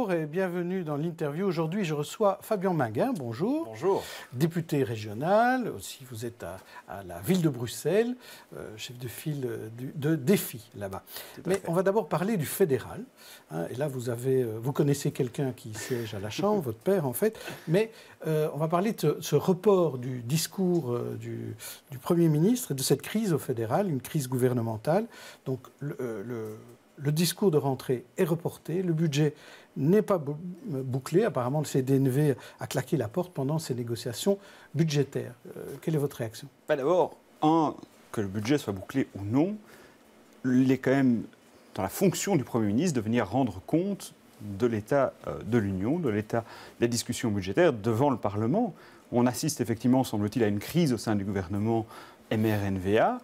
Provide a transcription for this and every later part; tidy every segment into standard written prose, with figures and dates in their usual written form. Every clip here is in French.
Bonjour et bienvenue dans l'interview. Aujourd'hui, je reçois Fabien Minguin. Bonjour. Bonjour. Député régional. Aussi, vous êtes à la ville de Bruxelles, chef de file de Défi là-bas. Mais on va d'abord parler du fédéral. Et là, vous connaissez quelqu'un qui siège à la Chambre, votre père en fait. Mais on va parler de ce report du discours du Premier ministre et de cette crise au fédéral, une crise gouvernementale. Donc, le discours de rentrée est reporté, le budget n'est pas bouclé. Apparemment, le CDNV a claqué la porte pendant ces négociations budgétaires. Quelle est votre réaction ? D'abord, que le budget soit bouclé ou non, il est quand même dans la fonction du Premier ministre de venir rendre compte de l'état de l'Union, de l'état des discussions budgétaires devant le Parlement. On assiste effectivement, semble-t-il, à une crise au sein du gouvernement MRNVA.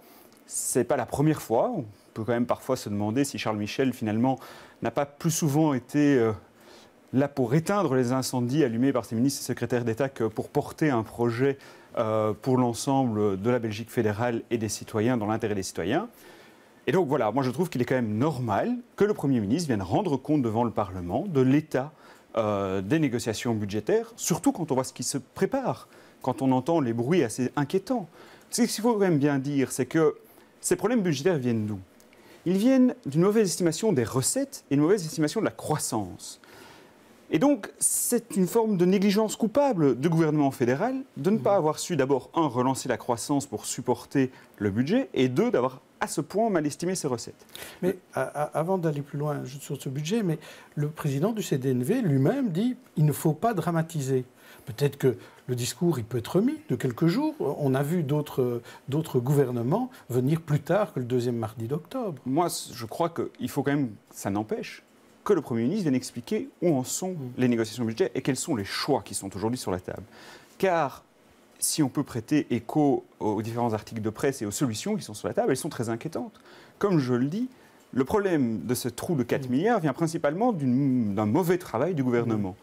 Ce n'est pas la première fois. On peut quand même parfois se demander si Charles Michel, finalement, n'a pas plus souvent été là pour éteindre les incendies allumés par ses ministres et secrétaires d'État que pour porter un projet pour l'ensemble de la Belgique fédérale et des citoyens, dans l'intérêt des citoyens. Et donc voilà, moi je trouve qu'il est quand même normal que le Premier ministre vienne rendre compte devant le Parlement de l'état des négociations budgétaires, surtout quand on voit ce qui se prépare, quand on entend les bruits assez inquiétants. Ce qu'il faut quand même bien dire, c'est que ces problèmes budgétaires viennent d'où ? Ils viennent d'une mauvaise estimation des recettes et une mauvaise estimation de la croissance. Et donc, c'est une forme de négligence coupable du gouvernement fédéral de ne pas avoir su d'abord, relancer la croissance pour supporter le budget, et deux, d'avoir à ce point mal estimé ses recettes. Mais avant d'aller plus loin juste sur ce budget, mais le président du CDNV lui-même dit qu'il ne faut pas dramatiser. Peut-être que le discours, il peut être remis de quelques jours. On a vu d'autres gouvernements venir plus tard que le deuxième mardi d'octobre. Moi, je crois qu'il faut quand même, ça n'empêche, que le Premier ministre vienne expliquer où en sont les négociations budgétaires et quels sont les choix qui sont aujourd'hui sur la table. Car si on peut prêter écho aux différents articles de presse et aux solutions qui sont sur la table, elles sont très inquiétantes. Comme je le dis, le problème de ce trou de 4 milliards vient principalement d'un mauvais travail du gouvernement.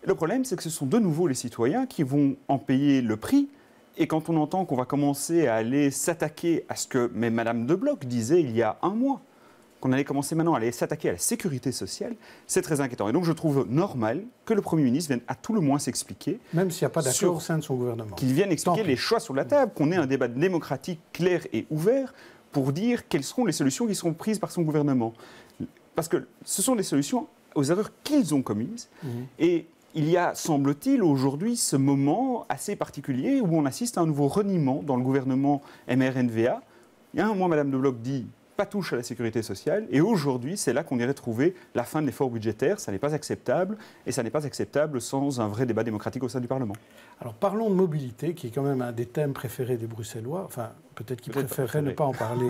Le problème, c'est que ce sont de nouveau les citoyens qui vont en payer le prix. Et quand on entend qu'on va commencer à aller s'attaquer à ce que même Madame de Bloch disait il y a un mois, qu'on allait commencer maintenant à aller s'attaquer à la sécurité sociale, c'est très inquiétant. Et donc je trouve normal que le Premier ministre vienne à tout le moins s'expliquer. Même s'il n'y a pas d'accord au sein de son gouvernement. Qu'il vienne expliquer les choix sur la table, qu'on ait un débat démocratique clair et ouvert pour dire quelles seront les solutions qui seront prises par son gouvernement. Parce que ce sont des solutions aux erreurs qu'ils ont commises. Et il y a, semble-t-il, aujourd'hui ce moment assez particulier où on assiste à un nouveau reniement dans le gouvernement MRNVA. Il y a un mois, Madame de Bloch dit « pas touche à la sécurité sociale » et aujourd'hui, c'est là qu'on irait trouver la fin de l'effort budgétaire. Ça n'est pas acceptable et ça n'est pas acceptable sans un vrai débat démocratique au sein du Parlement. Alors parlons de mobilité, qui est quand même un des thèmes préférés des Bruxellois. Enfin, peut-être qu'ils préféreraient ne pas en parler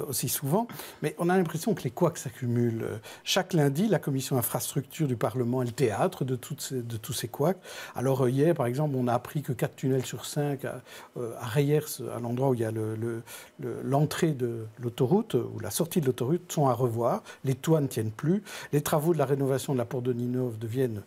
aussi souvent. Mais on a l'impression que les couacs s'accumulent. Chaque lundi, la commission infrastructure du Parlement est le théâtre de tous ces couacs. Alors hier, par exemple, on a appris que 4 tunnels sur 5 à Reyers, à l'endroit où il y a l'entrée de l'autoroute, ou la sortie de l'autoroute, sont à revoir. Les toits ne tiennent plus. Les travaux de la rénovation de la Porte de Ninove deviennent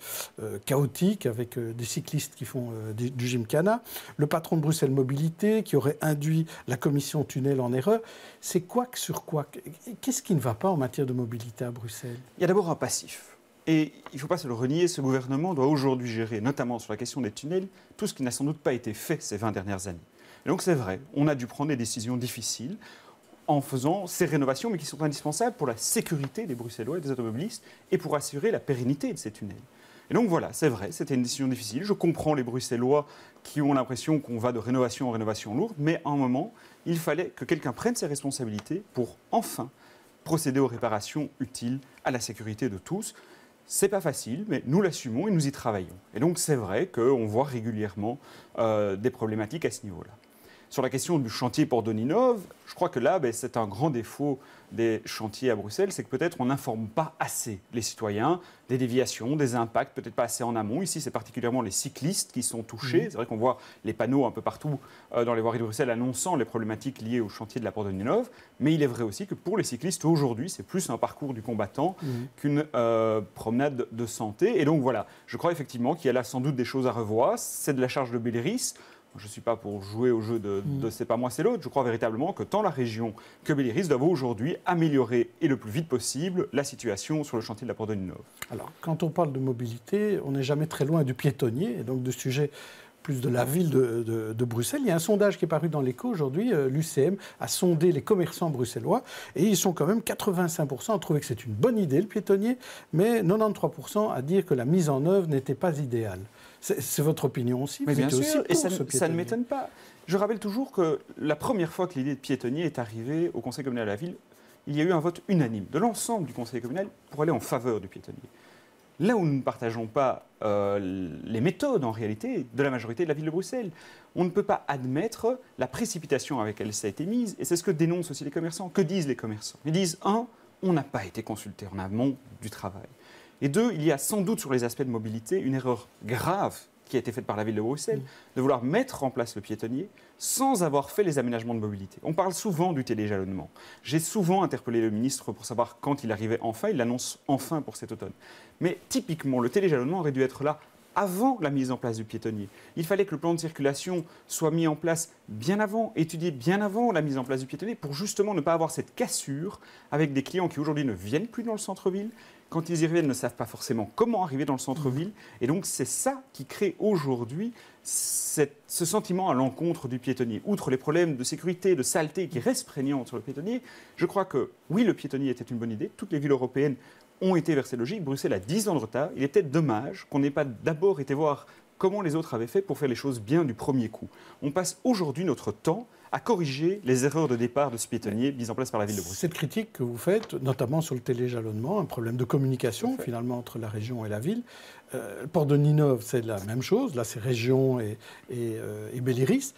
chaotiques, avec des cyclistes qui font du gymkhana. Le patron de Bruxelles Mobilité, qui aurait induit la commission tunnel en erreur. C'est couac sur couac. Qu'est-ce qui ne va pas en matière de mobilité à Bruxelles ? Il y a d'abord un passif. Et il ne faut pas se le renier, ce gouvernement doit aujourd'hui gérer, notamment sur la question des tunnels, tout ce qui n'a sans doute pas été fait ces 20 dernières années. Et donc c'est vrai, on a dû prendre des décisions difficiles en faisant ces rénovations, mais qui sont indispensables pour la sécurité des Bruxellois et des automobilistes et pour assurer la pérennité de ces tunnels. Et donc voilà, c'est vrai, c'était une décision difficile. Je comprends les Bruxellois qui ont l'impression qu'on va de rénovation en rénovation lourde, mais à un moment, il fallait que quelqu'un prenne ses responsabilités pour enfin procéder aux réparations utiles à la sécurité de tous. C'est pas facile, mais nous l'assumons et nous y travaillons. Et donc c'est vrai qu'on voit régulièrement des problématiques à ce niveau-là. Sur la question du chantier Porte de Ninove, je crois que là, c'est un grand défaut des chantiers à Bruxelles, c'est que peut-être on n'informe pas assez les citoyens des déviations, des impacts, peut-être pas assez en amont. Ici, c'est particulièrement les cyclistes qui sont touchés. C'est vrai qu'on voit les panneaux un peu partout dans les voiries de Bruxelles annonçant les problématiques liées au chantier de la Porte de Ninove. Mais il est vrai aussi que pour les cyclistes, aujourd'hui, c'est plus un parcours du combattant qu'une promenade de santé. Et donc voilà, je crois effectivement qu'il y a là sans doute des choses à revoir. C'est de la charge de Belleris. je ne suis pas pour jouer au jeu de c'est pas moi, c'est l'autre. Je crois véritablement que tant la région que Bellerive doivent aujourd'hui améliorer et le plus vite possible la situation sur le chantier de la Porte de Ninove. Alors, quand on parle de mobilité, on n'est jamais très loin du piétonnier, et donc de sujet plus de la ville de Bruxelles. Il y a un sondage qui est paru dans l'Écho aujourd'hui. L'UCM a sondé les commerçants bruxellois et ils sont quand même 85% à trouver que c'est une bonne idée, le piétonnier, mais 93% à dire que la mise en œuvre n'était pas idéale. C'est votre opinion aussi? Mais bien sûr, et ça ne m'étonne pas. Je rappelle toujours que la première fois que l'idée de piétonnier est arrivée au Conseil communal de la ville, il y a eu un vote unanime de l'ensemble du Conseil communal pour aller en faveur du piétonnier. Là où nous ne partageons pas les méthodes, en réalité, de la majorité de la ville de Bruxelles, on ne peut pas admettre la précipitation avec laquelle ça a été mise, et c'est ce que dénoncent aussi les commerçants. Que disent les commerçants? Ils disent, un, on n'a pas été consulté en amont du travail. Et deux, il y a sans doute sur les aspects de mobilité une erreur grave qui a été faite par la ville de Bruxelles, de vouloir mettre en place le piétonnier sans avoir fait les aménagements de mobilité. On parle souvent du téléjalonnement. J'ai souvent interpellé le ministre pour savoir quand il arrivait enfin. Il l'annonce enfin pour cet automne. Mais typiquement, le téléjalonnement aurait dû être là avant la mise en place du piétonnier. Il fallait que le plan de circulation soit mis en place bien avant, étudié bien avant la mise en place du piétonnier, pour justement ne pas avoir cette cassure avec des clients qui aujourd'hui ne viennent plus dans le centre-ville. Quand ils y reviennent, ne savent pas forcément comment arriver dans le centre-ville. Et donc, c'est ça qui crée aujourd'hui ce sentiment à l'encontre du piétonnier. Outre les problèmes de sécurité, de saleté qui restent prégnants sur le piétonnier, je crois que, oui, le piétonnier était une bonne idée. Toutes les villes européennes ont été vers cette logique. Bruxelles a 10 ans de retard. Il est peut-être dommage qu'on n'ait pas d'abord été voir comment les autres avaient fait pour faire les choses bien du premier coup. On passe aujourd'hui notre temps à corriger les erreurs de départ de ce piétonnier mis en place par la ville de Bruxelles. Cette critique que vous faites, notamment sur le téléjalonnement, un problème de communication finalement entre la région et la ville. Le port de Ninove, c'est la même chose. Là, c'est région et Bellerive.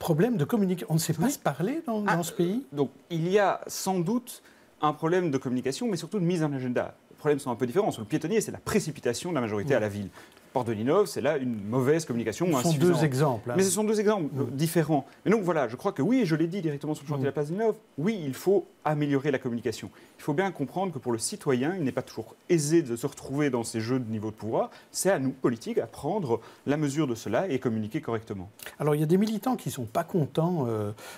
Problème de communication. On ne sait pas se parler dans ce pays. Donc, il y a sans doute un problème de communication, mais surtout de mise en agenda. Les problèmes sont un peu différents. Sur le piétonnier, c'est la précipitation de la majorité à la ville. Port de Ninove, c'est là une mauvaise communication insuffisante. Ce sont deux exemples. Mais ce sont deux exemples différents. Et donc voilà, je crois que oui, et je l'ai dit directement sur le chantier de la place de Ninove, oui, il faut améliorer la communication. Il faut bien comprendre que pour le citoyen, il n'est pas toujours aisé de se retrouver dans ces jeux de niveau de pouvoir. C'est à nous, politiques, à prendre la mesure de cela et communiquer correctement. Alors il y a des militants qui ne sont pas contents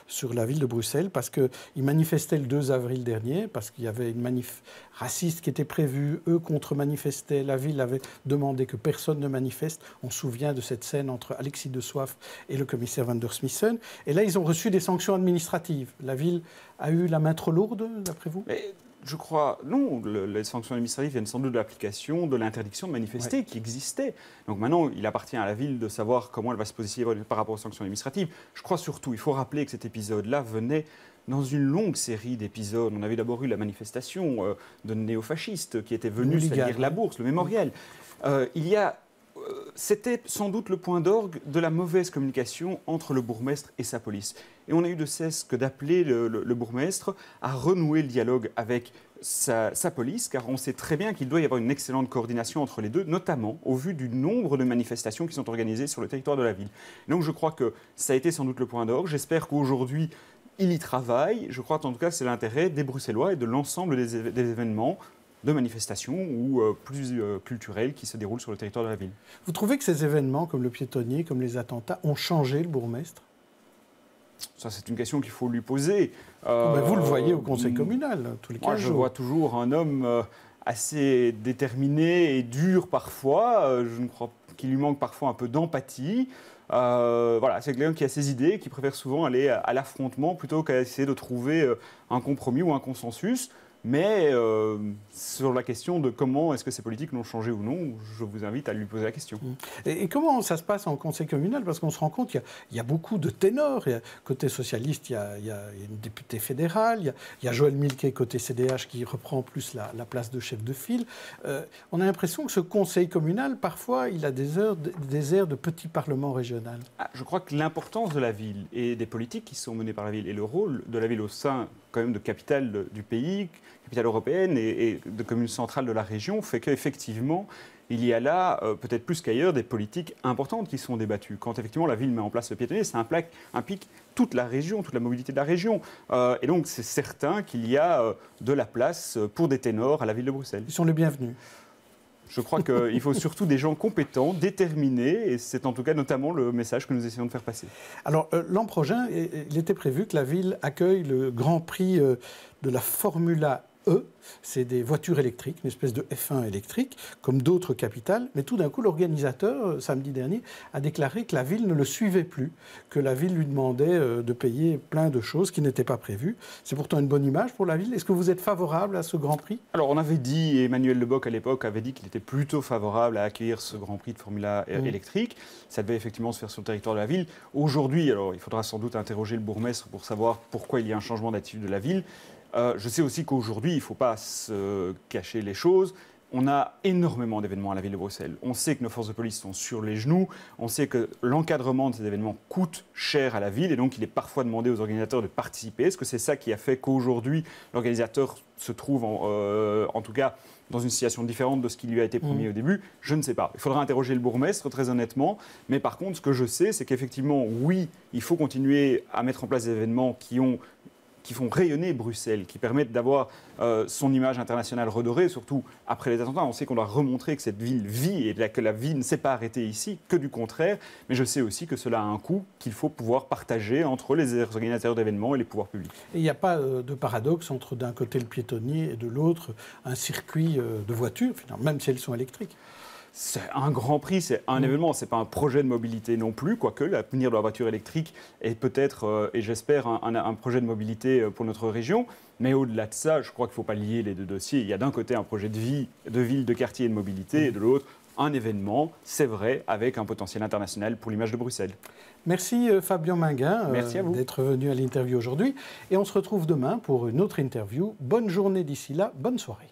sur la ville de Bruxelles parce qu'ils manifestaient le 2 avril dernier, parce qu'il y avait une manif raciste qui était prévue. Eux contre-manifestaient. La ville avait demandé que personne ne manifeste. On se souvient de cette scène entre Alexis de Soif et le commissaire Van der Smissen. Et là, ils ont reçu des sanctions administratives. La ville a eu la main trop lourde, d'après vous? Mais je crois, non, les sanctions administratives viennent sans doute de l'application de l'interdiction de manifester qui existait. Donc maintenant, il appartient à la ville de savoir comment elle va se positionner par rapport aux sanctions administratives. Je crois surtout, il faut rappeler que cet épisode-là venait dans une longue série d'épisodes. On avait d'abord eu la manifestation de néofascistes qui étaient venus salir la bourse, le mémorial. C'était sans doute le point d'orgue de la mauvaise communication entre le bourgmestre et sa police. Et on a eu de cesse que d'appeler le bourgmestre à renouer le dialogue avec sa police, car on sait très bien qu'il doit y avoir une excellente coordination entre les deux, notamment au vu du nombre de manifestations qui sont organisées sur le territoire de la ville. Donc je crois que ça a été sans doute le point d'orgue. J'espère qu'aujourd'hui, il y travaille. Je crois en tout cas que c'est l'intérêt des Bruxellois et de l'ensemble des événements de manifestations ou plus culturelles qui se déroulent sur le territoire de la ville. Vous trouvez que ces événements, comme le piétonnier, comme les attentats, ont changé le bourgmestre? Ça, c'est une question qu'il faut lui poser. Vous le voyez au conseil communal, tous les 15 jours. Je vois toujours un homme assez déterminé et dur parfois. Je ne crois qu'il lui manque parfois un peu d'empathie. Voilà, c'est quelqu'un qui a ses idées, qui préfère souvent aller à l'affrontement plutôt qu'à essayer de trouver un compromis ou un consensus. Mais sur la question de comment est-ce que ces politiques l'ont changé ou non, je vous invite à lui poser la question. Et comment ça se passe en conseil communal? Parce qu'on se rend compte qu'il y a beaucoup de ténors. Côté socialiste, il y a une députée fédérale, il y a Joël Milquet côté CDH qui reprend en plus la place de chef de file. On a l'impression que ce conseil communal, parfois, il a des airs de petit parlement régional. Je crois que l'importance de la ville et des politiques qui sont menées par la ville et le rôle de la ville au sein quand même de capitale du pays, capitale européenne et de commune centrale de la région, fait qu'effectivement, il y a là, peut-être plus qu'ailleurs, des politiques importantes qui sont débattues. Quand effectivement la ville met en place le piétonnier, ça implique toute la région, toute la mobilité de la région. Et donc c'est certain qu'il y a de la place pour des ténors à la ville de Bruxelles. Ils sont les bienvenus. Je crois qu'il faut surtout des gens compétents, déterminés, et c'est en tout cas notamment le message que nous essayons de faire passer. Alors, l'an prochain, il était prévu que la ville accueille le Grand Prix de la Formula E. C'est des voitures électriques, une espèce de F1 électrique, comme d'autres capitales. Mais tout d'un coup, l'organisateur, samedi dernier, a déclaré que la ville ne le suivait plus, que la ville lui demandait de payer plein de choses qui n'étaient pas prévues. C'est pourtant une bonne image pour la ville. Est-ce que vous êtes favorable à ce Grand Prix? Alors, on avait dit, et Emmanuel Leboc à l'époque avait dit qu'il était plutôt favorable à accueillir ce Grand Prix de Formula électrique. Ça devait effectivement se faire sur le territoire de la ville. Aujourd'hui, alors, il faudra sans doute interroger le bourgmestre pour savoir pourquoi il y a un changement d'attitude de la ville. Je sais aussi qu'aujourd'hui, il ne faut pas se cacher les choses. On a énormément d'événements à la ville de Bruxelles. On sait que nos forces de police sont sur les genoux. On sait que l'encadrement de ces événements coûte cher à la ville et donc il est parfois demandé aux organisateurs de participer. Est-ce que c'est ça qui a fait qu'aujourd'hui, l'organisateur se trouve en tout cas dans une situation différente de ce qui lui a été promis au début? Je ne sais pas. Il faudra interroger le bourgmestre, très honnêtement. Mais par contre, ce que je sais, c'est qu'effectivement, oui, il faut continuer à mettre en place des événements qui font rayonner Bruxelles, qui permettent d'avoir son image internationale redorée, surtout après les attentats. On sait qu'on doit remontrer que cette ville vit et que la vie ne s'est pas arrêtée ici, que du contraire. Mais je sais aussi que cela a un coût qu'il faut pouvoir partager entre les organisateurs d'événements et les pouvoirs publics. Et il n'y a pas de paradoxe entre d'un côté le piétonnier et de l'autre un circuit de voitures, même si elles sont électriques? C'est un grand prix, c'est un événement, ce n'est pas un projet de mobilité non plus, quoique l'avenir de la voiture électrique est peut-être, et j'espère, un projet de mobilité pour notre région. Mais au-delà de ça, je crois qu'il ne faut pas lier les deux dossiers. Il y a d'un côté un projet de ville, de quartier et de mobilité, et de l'autre, un événement, c'est vrai, avec un potentiel international pour l'image de Bruxelles. Merci Fabien Minguin d'être venu à l'interview aujourd'hui. Et on se retrouve demain pour une autre interview. Bonne journée d'ici là, bonne soirée.